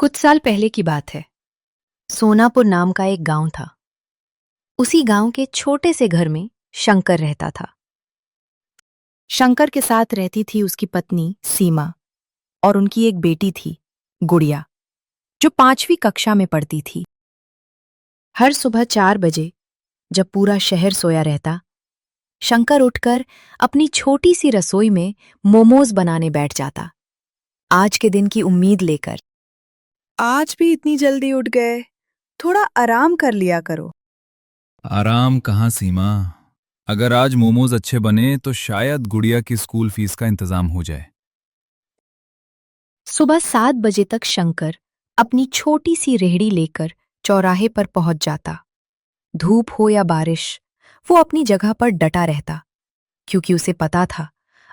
कुछ साल पहले की बात है। सोनापुर नाम का एक गांव था। उसी गांव के छोटे से घर में शंकर रहता था। शंकर के साथ रहती थी उसकी पत्नी सीमा और उनकी एक बेटी थी, गुड़िया, जो 5वीं कक्षा में पढ़ती थी। हर सुबह 4 बजे जब पूरा शहर सोया रहता, शंकर उठकर अपनी छोटी सी रसोई में मोमोज बनाने बैठ जाता, आज के दिन की उम्मीद लेकर। आज भी इतनी जल्दी उठ गए? थोड़ा आराम कर लिया करो। आराम कहाँ सीमा। अगर आज मोमोज अच्छे बने तो शायद गुड़िया की स्कूल फीस का इंतजाम हो जाए। सुबह 7 बजे तक शंकर अपनी छोटी सी रेहड़ी लेकर चौराहे पर पहुंच जाता। धूप हो या बारिश, वो अपनी जगह पर डटा रहता, क्योंकि उसे पता था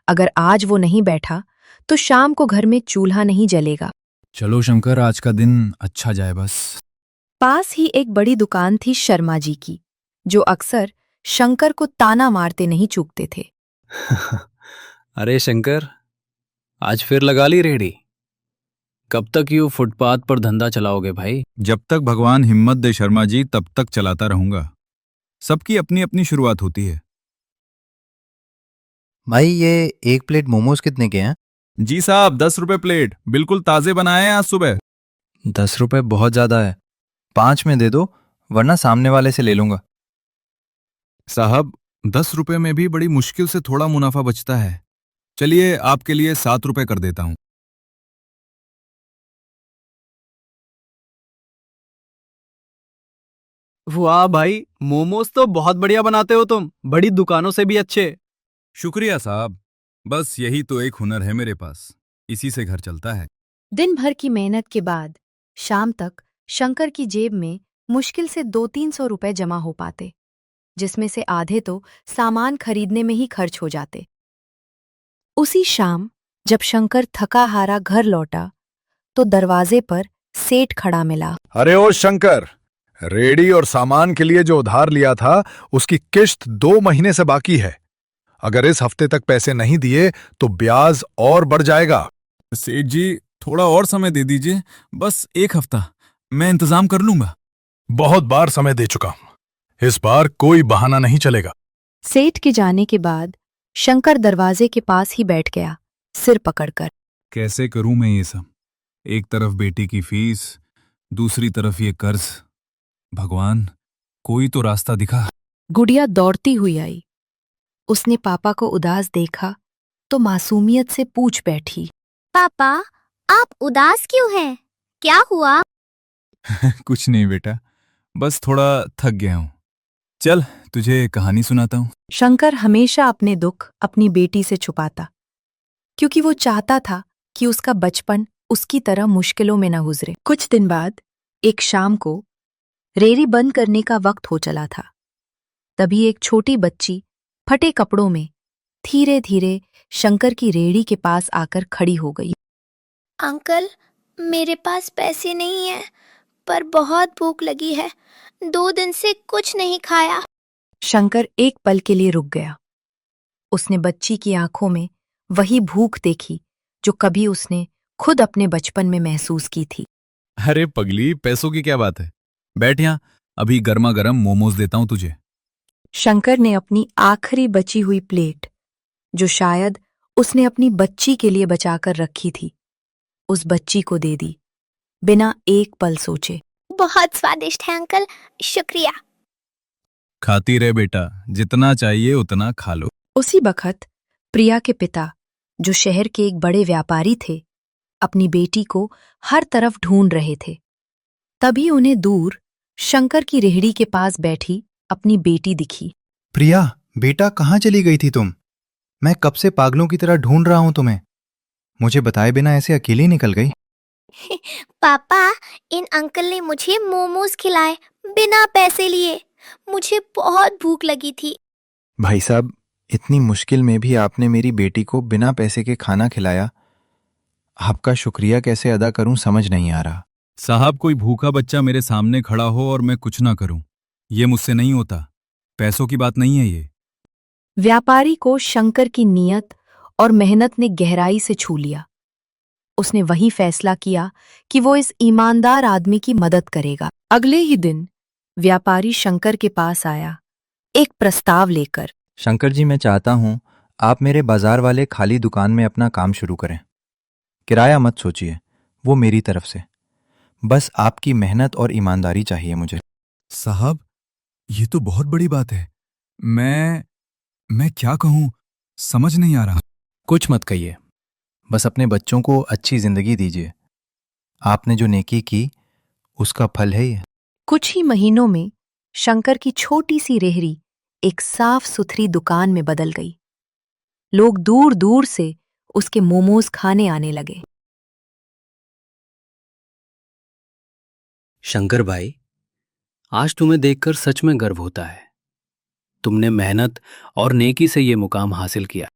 अगर आज वो नहीं बैठा तो शाम को घर में चूल्हा नहीं जलेगा। चलो शंकर, आज का दिन अच्छा जाए बस। पास ही एक बड़ी दुकान थी शर्मा जी की, जो अक्सर शंकर को ताना मारते नहीं चूकते थे। अरे शंकर, आज फिर लगा ली रेहड़ी? कब तक यूं फुटपाथ पर धंधा चलाओगे भाई? जब तक भगवान हिम्मत दे शर्मा जी, तब तक चलाता रहूंगा। सबकी अपनी अपनी शुरुआत होती है। भाई ये एक प्लेट मोमोज कितने के हैं? जी साहब, 10 रुपए प्लेट, बिल्कुल ताजे बनाए हैं आज सुबह। 10 रुपए बहुत ज्यादा है, 5 में दे दो, वरना सामने वाले से ले लूंगा। साहब, 10 रुपए में भी बड़ी मुश्किल से थोड़ा मुनाफा बचता है। चलिए, आपके लिए 7 रुपए कर देता हूं। वाह भाई, मोमोज तो बहुत बढ़िया बनाते हो तुम, बड़ी दुकानों से भी अच्छे। शुक्रिया साहब, बस यही तो एक हुनर है मेरे पास, इसी से घर चलता है। दिन भर की मेहनत के बाद शाम तक शंकर की जेब में मुश्किल से 200-300 रुपए जमा हो पाते, जिसमें से आधे तो सामान खरीदने में ही खर्च हो जाते। उसी शाम जब शंकर थका हारा घर लौटा तो दरवाजे पर सेठ खड़ा मिला। अरे ओ शंकर, रेडी और सामान के लिए जो उधार लिया था उसकी किश्त 2 महीने से बाकी है। अगर इस हफ्ते तक पैसे नहीं दिए तो ब्याज और बढ़ जाएगा। सेठ जी, थोड़ा और समय दे दीजिए, बस 1 हफ्ता, मैं इंतजाम कर लूंगा। बहुत बार समय दे चुका हूं, इस बार कोई बहाना नहीं चलेगा। सेठ के जाने के बाद शंकर दरवाजे के पास ही बैठ गया, सिर पकड़कर। कैसे करूं मैं ये सब? एक तरफ बेटी की फीस, दूसरी तरफ ये कर्ज। भगवान, कोई तो रास्ता दिखा। गुड़िया दौड़ती हुई आई। उसने पापा को उदास देखा तो मासूमियत से पूछ बैठी, पापा, आप उदास क्यों हैं? क्या हुआ? कुछ नहीं बेटा, बस थोड़ा थक गया हूं। चल, तुझे कहानी सुनाता हूं। शंकर हमेशा अपने दुख अपनी बेटी से छुपाता, क्योंकि वो चाहता था कि उसका बचपन उसकी तरह मुश्किलों में न गुजरे। कुछ दिन बाद एक शाम को रेहड़ी बंद करने का वक्त हो चला था। तभी एक छोटी बच्ची फटे कपड़ों में धीरे धीरे शंकर की रेहड़ी के पास आकर खड़ी हो गई। अंकल, मेरे पास पैसे नहीं हैं, पर बहुत भूख लगी है। 2 दिन से कुछ नहीं खाया। शंकर एक पल के लिए रुक गया। उसने बच्ची की आंखों में वही भूख देखी जो कभी उसने खुद अपने बचपन में महसूस की थी। अरे पगली, पैसों की क्या बात है? बैठ यहां, अभी गर्मा गर्म मोमोज देता हूं तुझे। शंकर ने अपनी आखिरी बची हुई प्लेट, जो शायद उसने अपनी बच्ची के लिए बचाकर रखी थी, उस बच्ची को दे दी, बिना एक पल सोचे। बहुत स्वादिष्ट है अंकल, शुक्रिया। खाती रहे बेटा, जितना चाहिए उतना खा लो। उसी बखत प्रिया के पिता, जो शहर के एक बड़े व्यापारी थे, अपनी बेटी को हर तरफ ढूंढ रहे थे। तभी उन्हें दूर शंकर की रेहड़ी के पास बैठी अपनी बेटी दिखी। प्रिया, बेटा कहाँ चली गई थी तुम? मैं कब से पागलों की तरह ढूंढ रहा हूं तुम्हें। मुझे बताए बिना ऐसे अकेली निकल गई? पापा, इन अंकल ने मुझे मोमोज खिलाए बिना पैसे लिए। मुझे बहुत भूख लगी थी। भाई साहब, इतनी मुश्किल में भी आपने मेरी बेटी को बिना पैसे के खाना खिलाया। आपका शुक्रिया कैसे अदा करूं समझ नहीं आ रहा। साहब, कोई भूखा बच्चा मेरे सामने खड़ा हो और मैं कुछ ना करूं, ये मुझसे नहीं होता। पैसों की बात नहीं है ये। व्यापारी को शंकर की नीयत और मेहनत ने गहराई से छू लिया। उसने वही फैसला किया कि वो इस ईमानदार आदमी की मदद करेगा। अगले ही दिन व्यापारी शंकर के पास आया, एक प्रस्ताव लेकर। शंकर जी, मैं चाहता हूं आप मेरे बाजार वाले खाली दुकान में अपना काम शुरू करें। किराया मत सोचिए, वो मेरी तरफ से। बस आपकी मेहनत और ईमानदारी चाहिए मुझे। साहब, ये तो बहुत बड़ी बात है। मैं क्या कहूं, समझ नहीं आ रहा। कुछ मत कहिए, बस अपने बच्चों को अच्छी जिंदगी दीजिए। आपने जो नेकी की उसका फल है ये। कुछ ही महीनों में शंकर की छोटी सी रेहड़ी एक साफ सुथरी दुकान में बदल गई। लोग दूर दूर से उसके मोमोज खाने आने लगे। शंकर भाई, आज तुम्हें देखकर सच में गर्व होता है। तुमने मेहनत और नेकी से ये मुकाम हासिल किया।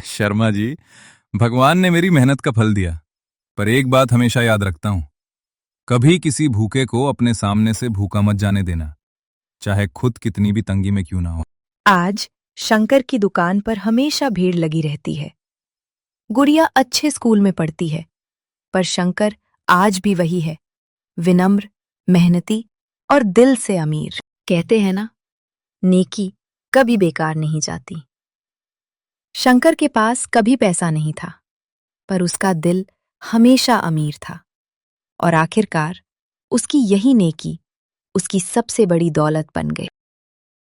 शर्मा जी, भगवान ने मेरी मेहनत का फल दिया। पर एक बात हमेशा याद रखता हूं, कभी किसी भूखे को अपने सामने से भूखा मत जाने देना, चाहे खुद कितनी भी तंगी में क्यों ना हो। आज शंकर की दुकान पर हमेशा भीड़ लगी रहती है। गुड़िया अच्छे स्कूल में पढ़ती है, पर शंकर आज भी वही है, विनम्र, मेहनती और दिल से अमीर। कहते हैं ना, नेकी कभी बेकार नहीं जाती। शंकर के पास कभी पैसा नहीं था, पर उसका दिल हमेशा अमीर था, और आखिरकार उसकी यही नेकी उसकी सबसे बड़ी दौलत बन गई।